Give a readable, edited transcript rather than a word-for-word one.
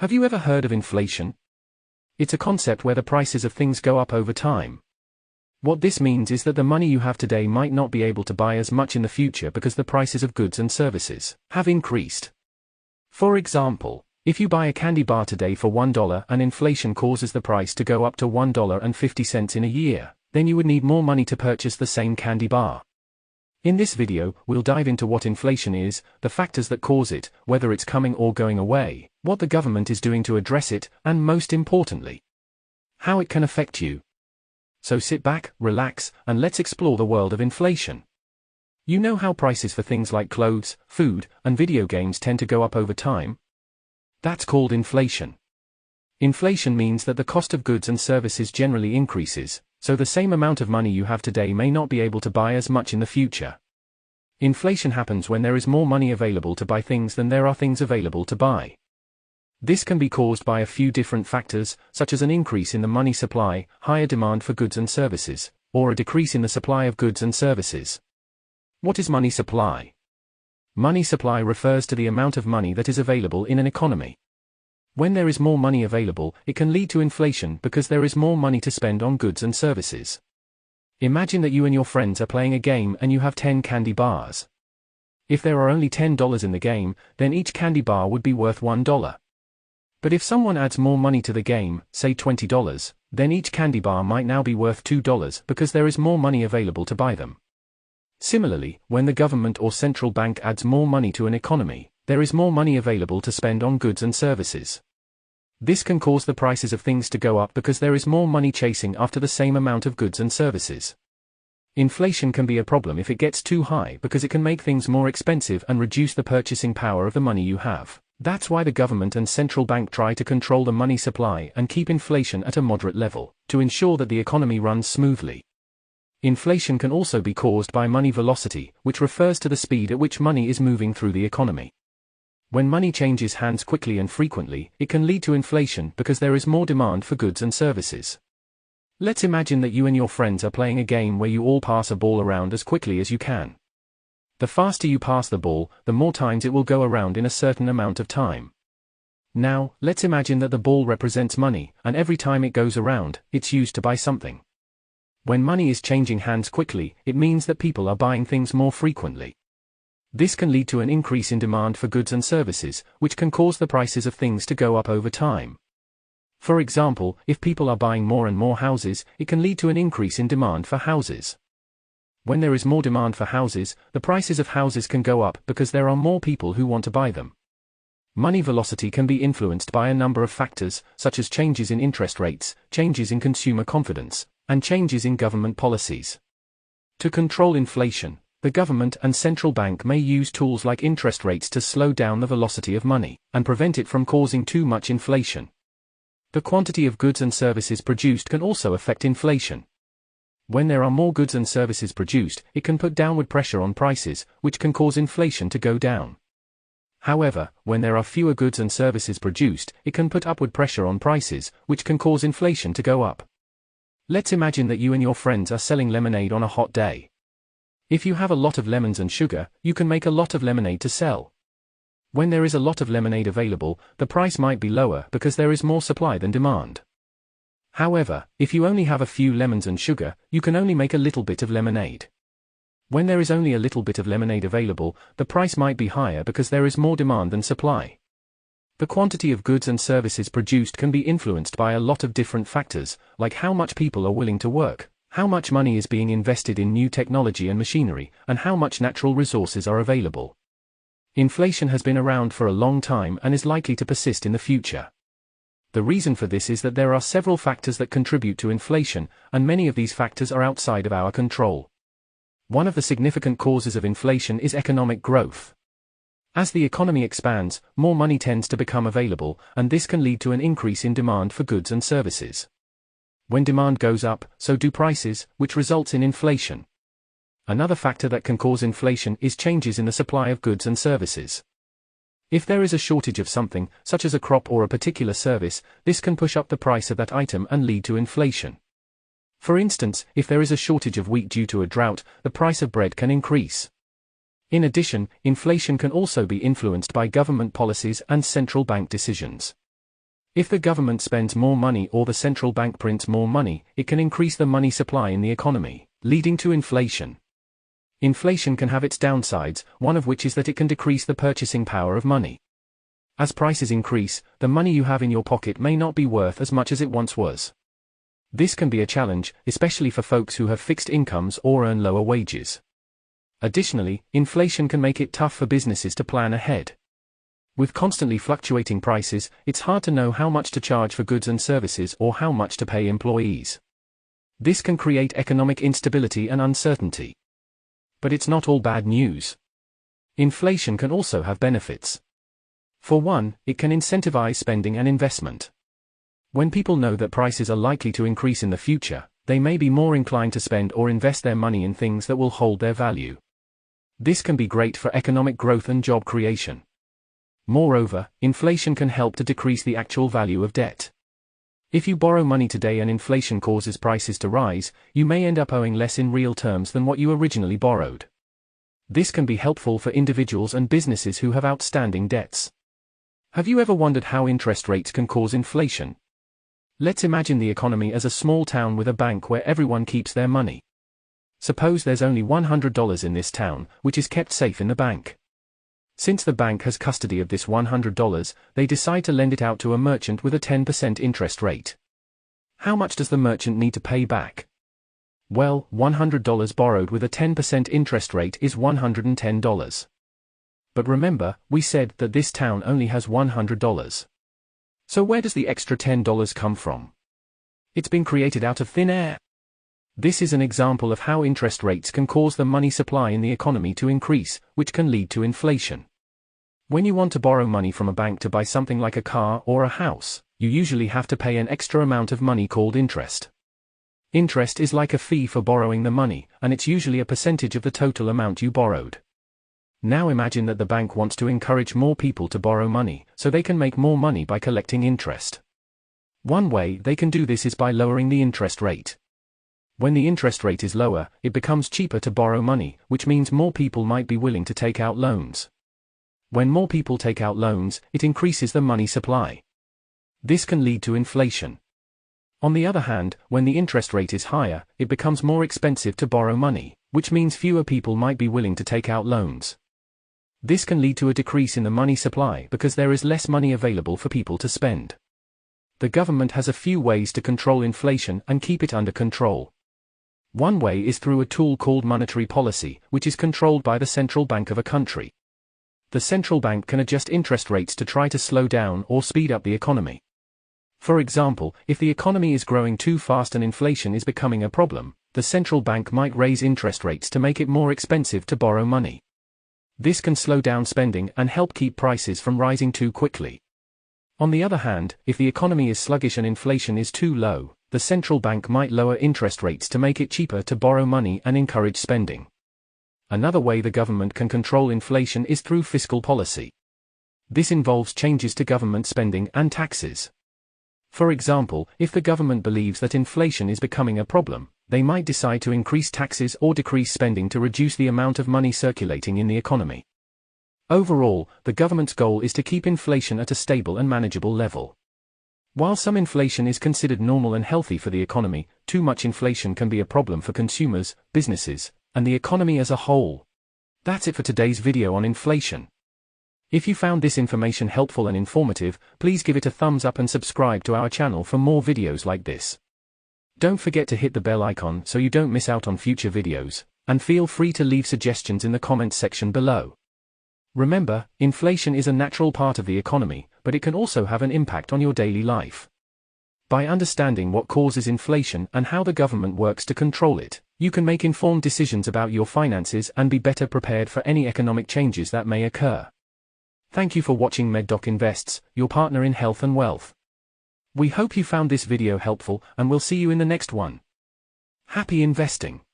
Have you ever heard of inflation? It's a concept where the prices of things go up over time. What this means is that the money you have today might not be able to buy as much in the future because the prices of goods and services have increased. For example, if you buy a candy bar today for $1 and inflation causes the price to go up to $1.50 in a year, then you would need more money to purchase the same candy bar. In this video, we'll dive into what inflation is, the factors that cause it, whether it's coming or going away, what the government is doing to address it, and most importantly, how it can affect you. So sit back, relax, and let's explore the world of inflation. You know how prices for things like clothes, food, and video games tend to go up over time? That's called inflation. Inflation means that the cost of goods and services generally increases, so the same amount of money you have today may not be able to buy as much in the future. Inflation happens when there is more money available to buy things than there are things available to buy. This can be caused by a few different factors, such as an increase in the money supply, higher demand for goods and services, or a decrease in the supply of goods and services. What is money supply? Money supply refers to the amount of money that is available in an economy. When there is more money available, it can lead to inflation because there is more money to spend on goods and services. Imagine that you and your friends are playing a game and you have 10 candy bars. If there are only $10 in the game, then each candy bar would be worth $1. But if someone adds more money to the game, say $20, then each candy bar might now be worth $2 because there is more money available to buy them. Similarly, when the government or central bank adds more money to an economy, there is more money available to spend on goods and services. This can cause the prices of things to go up because there is more money chasing after the same amount of goods and services. Inflation can be a problem if it gets too high because it can make things more expensive and reduce the purchasing power of the money you have. That's why the government and central bank try to control the money supply and keep inflation at a moderate level, to ensure that the economy runs smoothly. Inflation can also be caused by money velocity, which refers to the speed at which money is moving through the economy. When money changes hands quickly and frequently, it can lead to inflation because there is more demand for goods and services. Let's imagine that you and your friends are playing a game where you all pass a ball around as quickly as you can. The faster you pass the ball, the more times it will go around in a certain amount of time. Now, let's imagine that the ball represents money, and every time it goes around, it's used to buy something. When money is changing hands quickly, it means that people are buying things more frequently. This can lead to an increase in demand for goods and services, which can cause the prices of things to go up over time. For example, if people are buying more and more houses, it can lead to an increase in demand for houses. When there is more demand for houses, the prices of houses can go up because there are more people who want to buy them. Money velocity can be influenced by a number of factors, such as changes in interest rates, changes in consumer confidence, and changes in government policies. To control inflation, the government and central bank may use tools like interest rates to slow down the velocity of money, and prevent it from causing too much inflation. The quantity of goods and services produced can also affect inflation. When there are more goods and services produced, it can put downward pressure on prices, which can cause inflation to go down. However, when there are fewer goods and services produced, it can put upward pressure on prices, which can cause inflation to go up. Let's imagine that you and your friends are selling lemonade on a hot day. If you have a lot of lemons and sugar, you can make a lot of lemonade to sell. When there is a lot of lemonade available, the price might be lower because there is more supply than demand. However, if you only have a few lemons and sugar, you can only make a little bit of lemonade. When there is only a little bit of lemonade available, the price might be higher because there is more demand than supply. The quantity of goods and services produced can be influenced by a lot of different factors, like how much people are willing to work, how much money is being invested in new technology and machinery, and how much natural resources are available. Inflation has been around for a long time and is likely to persist in the future. The reason for this is that there are several factors that contribute to inflation, and many of these factors are outside of our control. One of the significant causes of inflation is economic growth. As the economy expands, more money tends to become available, and this can lead to an increase in demand for goods and services. When demand goes up, so do prices, which results in inflation. Another factor that can cause inflation is changes in the supply of goods and services. If there is a shortage of something, such as a crop or a particular service, this can push up the price of that item and lead to inflation. For instance, if there is a shortage of wheat due to a drought, the price of bread can increase. In addition, inflation can also be influenced by government policies and central bank decisions. If the government spends more money or the central bank prints more money, it can increase the money supply in the economy, leading to inflation. Inflation can have its downsides, one of which is that it can decrease the purchasing power of money. As prices increase, the money you have in your pocket may not be worth as much as it once was. This can be a challenge, especially for folks who have fixed incomes or earn lower wages. Additionally, inflation can make it tough for businesses to plan ahead. With constantly fluctuating prices, it's hard to know how much to charge for goods and services or how much to pay employees. This can create economic instability and uncertainty. But it's not all bad news. Inflation can also have benefits. For one, it can incentivize spending and investment. When people know that prices are likely to increase in the future, they may be more inclined to spend or invest their money in things that will hold their value. This can be great for economic growth and job creation. Moreover, inflation can help to decrease the actual value of debt. If you borrow money today and inflation causes prices to rise, you may end up owing less in real terms than what you originally borrowed. This can be helpful for individuals and businesses who have outstanding debts. Have you ever wondered how interest rates can cause inflation? Let's imagine the economy as a small town with a bank where everyone keeps their money. Suppose there's only $100 in this town, which is kept safe in the bank. Since the bank has custody of this $100, they decide to lend it out to a merchant with a 10% interest rate. How much does the merchant need to pay back? Well, $100 borrowed with a 10% interest rate is $110. But remember, we said that this town only has $100. So where does the extra $10 come from? It's been created out of thin air. This is an example of how interest rates can cause the money supply in the economy to increase, which can lead to inflation. When you want to borrow money from a bank to buy something like a car or a house, you usually have to pay an extra amount of money called interest. Interest is like a fee for borrowing the money, and it's usually a percentage of the total amount you borrowed. Now imagine that the bank wants to encourage more people to borrow money, so they can make more money by collecting interest. One way they can do this is by lowering the interest rate. When the interest rate is lower, it becomes cheaper to borrow money, which means more people might be willing to take out loans. When more people take out loans, it increases the money supply. This can lead to inflation. On the other hand, when the interest rate is higher, it becomes more expensive to borrow money, which means fewer people might be willing to take out loans. This can lead to a decrease in the money supply because there is less money available for people to spend. The government has a few ways to control inflation and keep it under control. One way is through a tool called monetary policy, which is controlled by the central bank of a country. The central bank can adjust interest rates to try to slow down or speed up the economy. For example, if the economy is growing too fast and inflation is becoming a problem, the central bank might raise interest rates to make it more expensive to borrow money. This can slow down spending and help keep prices from rising too quickly. On the other hand, if the economy is sluggish and inflation is too low, the central bank might lower interest rates to make it cheaper to borrow money and encourage spending. Another way the government can control inflation is through fiscal policy. This involves changes to government spending and taxes. For example, if the government believes that inflation is becoming a problem, they might decide to increase taxes or decrease spending to reduce the amount of money circulating in the economy. Overall, the government's goal is to keep inflation at a stable and manageable level. While some inflation is considered normal and healthy for the economy, too much inflation can be a problem for consumers, businesses, and the economy as a whole. That's it for today's video on inflation. If you found this information helpful and informative, please give it a thumbs up and subscribe to our channel for more videos like this. Don't forget to hit the bell icon so you don't miss out on future videos, and feel free to leave suggestions in the comments section below. Remember, inflation is a natural part of the economy, but it can also have an impact on your daily life. By understanding what causes inflation and how the government works to control it, you can make informed decisions about your finances and be better prepared for any economic changes that may occur. Thank you for watching MedDoc Invests, your partner in health and wealth. We hope you found this video helpful, and we'll see you in the next one. Happy investing!